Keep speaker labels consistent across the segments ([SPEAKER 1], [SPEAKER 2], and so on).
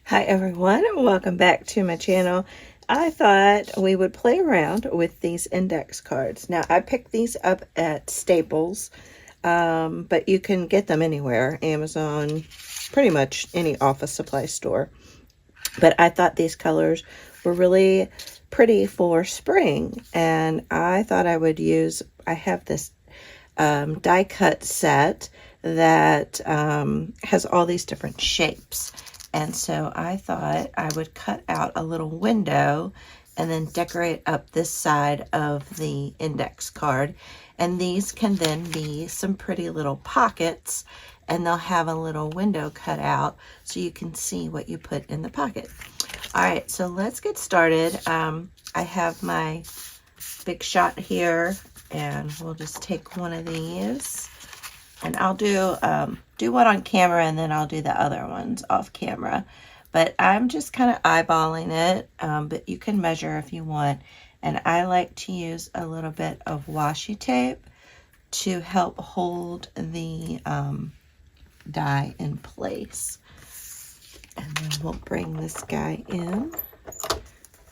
[SPEAKER 1] Hi everyone, welcome back to my channel. I thought we would play around with these index cards. Now I picked these up at Staples, but you can get them anywhere, Amazon, pretty much any office supply store. But I thought these colors were really pretty for spring, and I thought I would use, I have this die cut set that has all these different shapes. And so I thought I would cut out a little window and then decorate up this side of the index card. And these can then be some pretty little pockets, and they'll have a little window cut out so you can see what you put in the pocket. All right, so let's get started. I have my big shot here, and we'll just take one of these. And I'll do one on camera, and then I'll do the other ones off camera. But I'm just kind of eyeballing it, but you can measure if you want. And I like to use a little bit of washi tape to help hold the die in place. And then we'll bring this guy in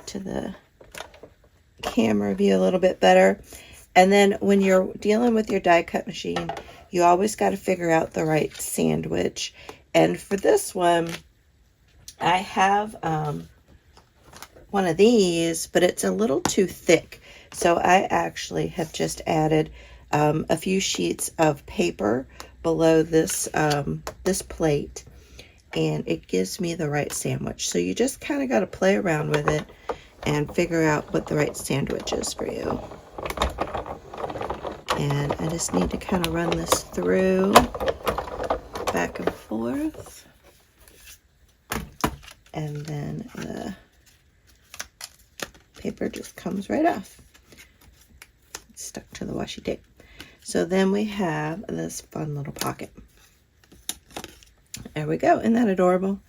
[SPEAKER 1] to the camera view a little bit better. And then when you're dealing with your die cut machine, you always got to figure out the right sandwich. And for this one, I have one of these, but it's a little too thick. So I actually have just added a few sheets of paper below this, this plate, and it gives me the right sandwich. So you just kind of got to play around with it and figure out what the right sandwich is for you. And I just need to kind of run this through back and forth. And then the paper just comes right off. It's stuck to the washi tape. So then we have this fun little pocket. There we go. Isn't that adorable?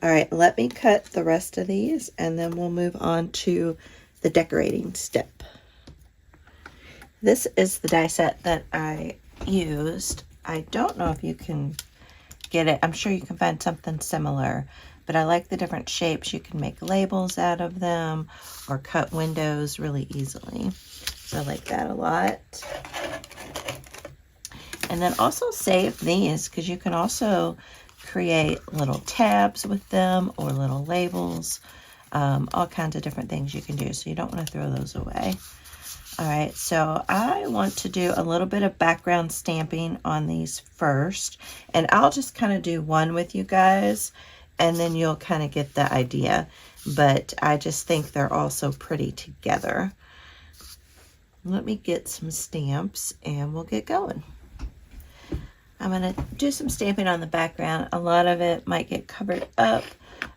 [SPEAKER 1] All right, let me cut the rest of these, and then we'll move on to the decorating step. This is the die set that I used. I don't know if you can get it. I'm sure you can find something similar, but I like the different shapes. You can make labels out of them or cut windows really easily. So I like that a lot. And then also save these, because you can also create little tabs with them or little labels, all kinds of different things you can do. So you don't want to throw those away. All right, so I want to do a little bit of background stamping on these first, and I'll just kind of do one with you guys, and then you'll kind of get the idea. But I just think they're all so pretty together. Let me get some stamps, and we'll get going. I'm going to do some stamping on the background. A lot of it might get covered up,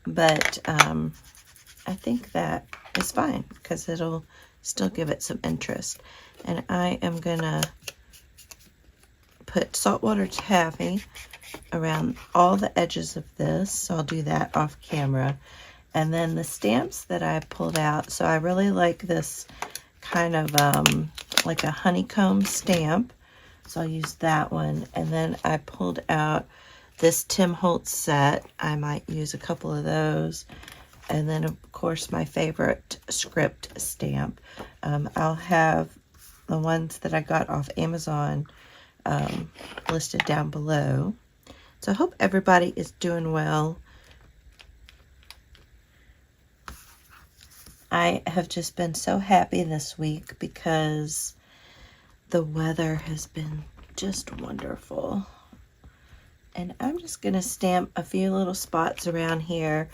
[SPEAKER 1] but I think that is fine because it'll still give it some interest. And I am going to put saltwater taffy around all the edges of this. So I'll do that off camera. And then the stamps that I pulled out, so I really like this kind of like a honeycomb stamp. So I'll use that one. And then I pulled out this Tim Holtz set. I might use a couple of those. And then, of course, my favorite script stamp. I'll have the ones that I got off Amazon listed down below. So I hope everybody is doing well. I have just been so happy this week because the weather has been just wonderful. And I'm just going to stamp a few little spots around here.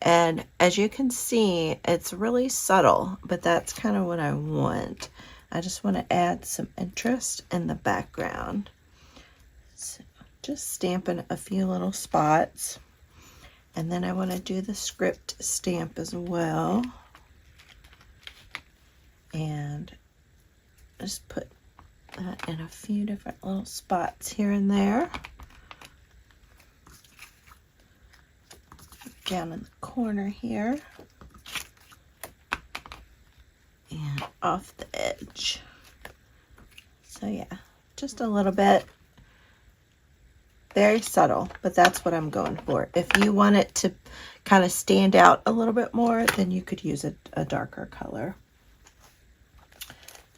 [SPEAKER 1] And as you can see, it's really subtle, but that's kind of what I want. I just want to add some interest in the background. So just stamping a few little spots. And then I want to do the script stamp as well. And just put that in a few different little spots here and there. Down in the corner here. And off the edge. So yeah, just a little bit. Very subtle, but that's what I'm going for. If you want it to kind of stand out a little bit more, then you could use a darker color.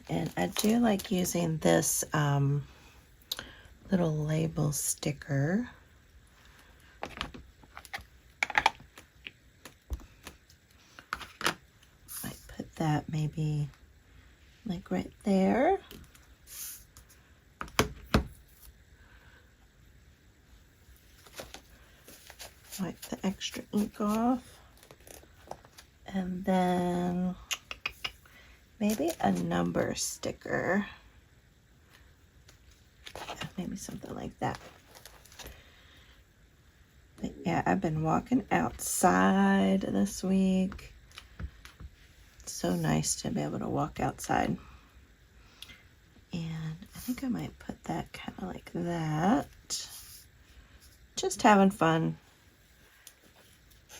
[SPEAKER 1] And I do like using this little label sticker. Might put that maybe like right there. Wipe the extra ink off. And then maybe a number sticker. Maybe something like that. But yeah, I've been walking outside this week. It's so nice to be able to walk outside. And I think I might put that kind of like that. Just having fun.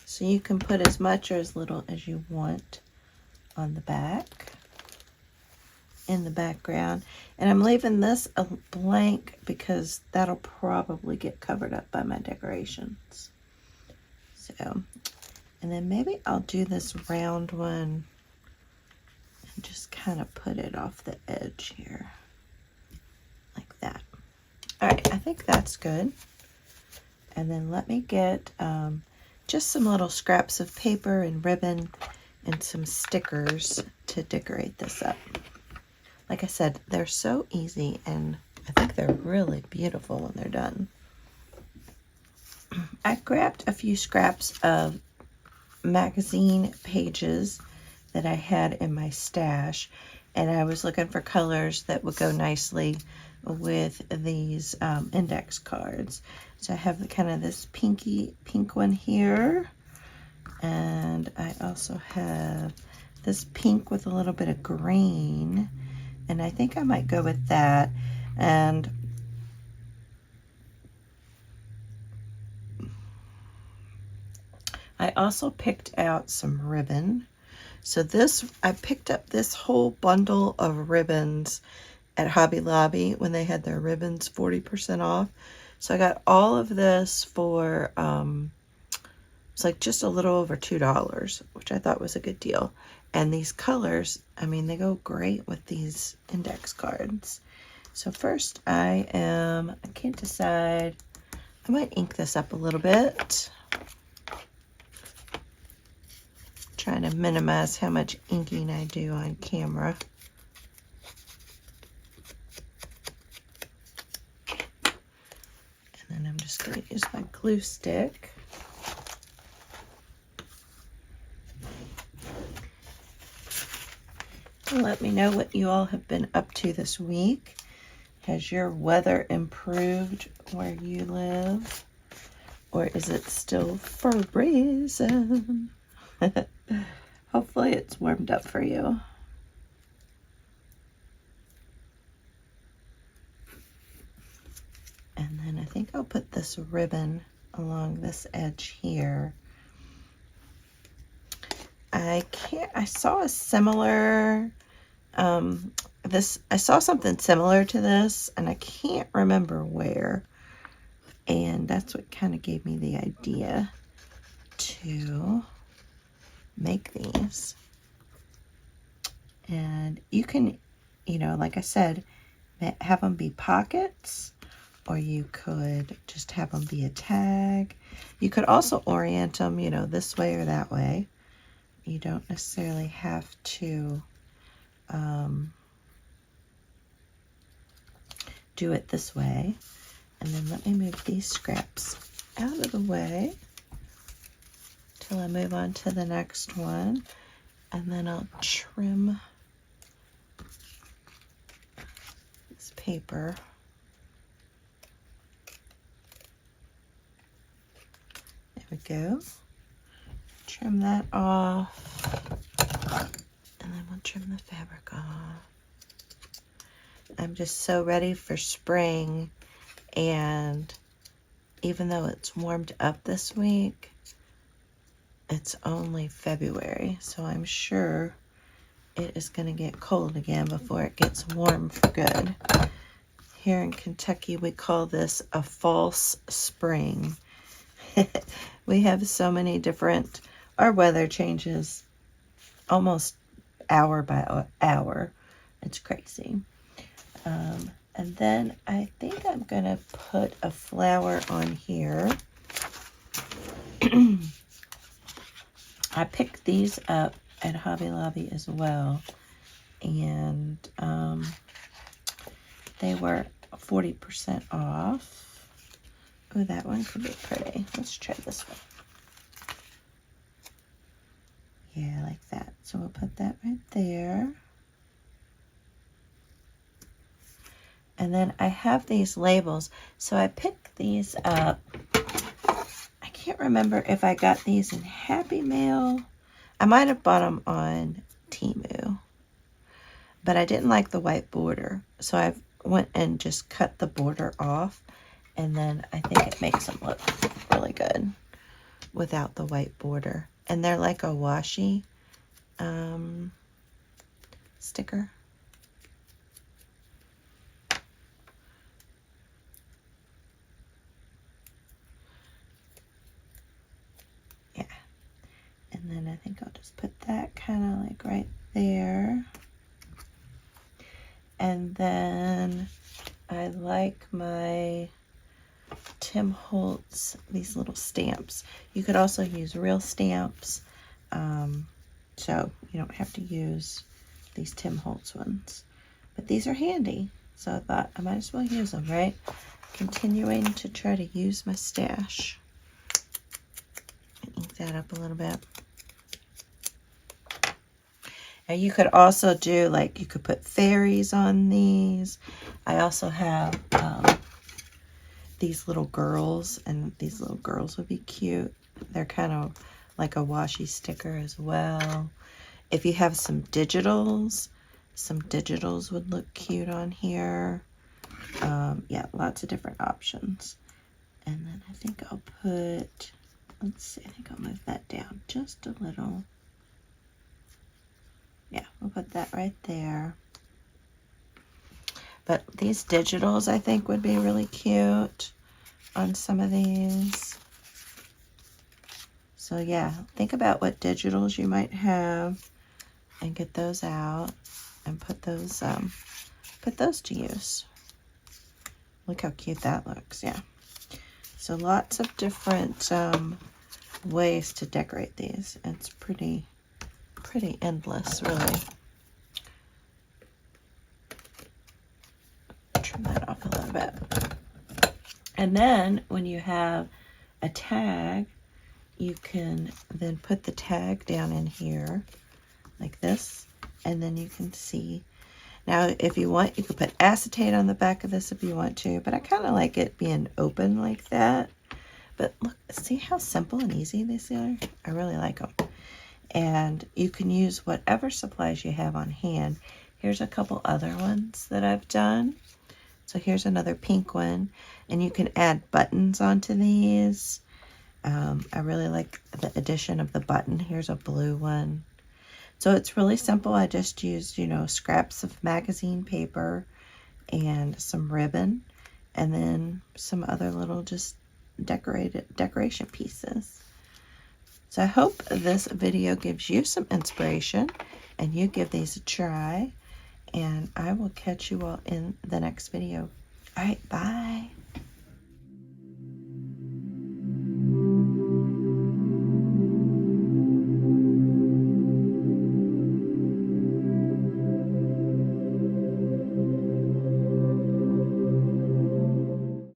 [SPEAKER 1] So you can put as much or as little as you want on the back, in the background. And I'm leaving this a blank because that'll probably get covered up by my decorations. So, and then maybe I'll do this round one and just kind of put it off the edge here, like that. All right, I think that's good. And then let me get just some little scraps of paper and ribbon and some stickers to decorate this up. Like I said, they're so easy, and I think they're really beautiful when they're done. I grabbed a few scraps of magazine pages that I had in my stash, and I was looking for colors that would go nicely with these index cards. So I have kind of this pink one here, and I also have this pink with a little bit of green, and I think I might go with that. And I also picked out some ribbon. So I picked up this whole bundle of ribbons at Hobby Lobby when they had their ribbons 40% off. So I got all of this for, it's like just a little over $2, which I thought was a good deal. And these colors, I mean, they go great with these index cards. So first I can't decide, I might ink this up a little bit. Trying to minimize how much inking I do on camera. And then I'm just going to use my glue stick. And let me know what you all have been up to this week. Has your weather improved where you live? Or is it still freezing? Hopefully it's warmed up for you. And then I think I'll put this ribbon along this edge here. I saw a similar, I saw something similar to this, and I can't remember where. And that's what kind of gave me the idea to make these. And you can, you know, like I said, have them be pockets, or you could just have them be a tag. You could also orient them, you know, this way or that way. You don't necessarily have to do it this way. And then let me move these scraps out of the way till I move on to the next one. And then I'll trim this paper. There we go. Trim that off. And then we'll trim the fabric off. I'm just so ready for spring, and even though it's warmed up this week, it's only February, so I'm sure it is going to get cold again before it gets warm for good. Here in Kentucky, we call this a false spring. We have so many different, our weather changes almost hour by hour. It's crazy. And then I think I'm going to put a flower on here. I picked these up at Hobby Lobby as well. And they were 40% off. Oh, that one could be pretty. Let's try this one. Yeah, like that. So we'll put that right there. And then I have these labels. So I picked these up. I can't remember if I got these in Happy Mail. I might have bought them on Temu. But I didn't like the white border. So I went and just cut the border off. And then I think it makes them look really good without the white border. And they're like a washi sticker. Yeah. And then I think I'll just put that kind of like right there. And then I like my Tim Holtz, these little stamps. You could also use real stamps. So you don't have to use these Tim Holtz ones. But these are handy. So I thought I might as well use them, right? Continuing to try to use my stash. Ink that up a little bit. Now you could also do, like, you could put fairies on these. I also have these little girls, and these little girls would be cute. They're kind of like a washi sticker as well. If you have some digitals would look cute on here. Yeah, lots of different options. And then I think I'll put, let's see, I think I'll move that down just a little. Yeah, we'll put that right there. But these digitals I think would be really cute on some of these. So yeah, think about what digitals you might have and get those out and put those to use. Look how cute that looks, yeah. So lots of different ways to decorate these. It's pretty endless, really. Trim that off a little bit. And then when you have a tag, you can then put the tag down in here like this, and then you can see. Now if you want, you could put acetate on the back of this if you want to, but I kind of like it being open like that. But look, see how simple and easy these are? I really like them. And you can use whatever supplies you have on hand. Here's a couple other ones that I've done. So here's another pink one, and you can add buttons onto these. I really like the addition of the button. Here's a blue one. So it's really simple. I just used, scraps of magazine paper and some ribbon, and then some other little just decoration pieces. So I hope this video gives you some inspiration and you give these a try, and I will catch you all in the next video. All right, bye.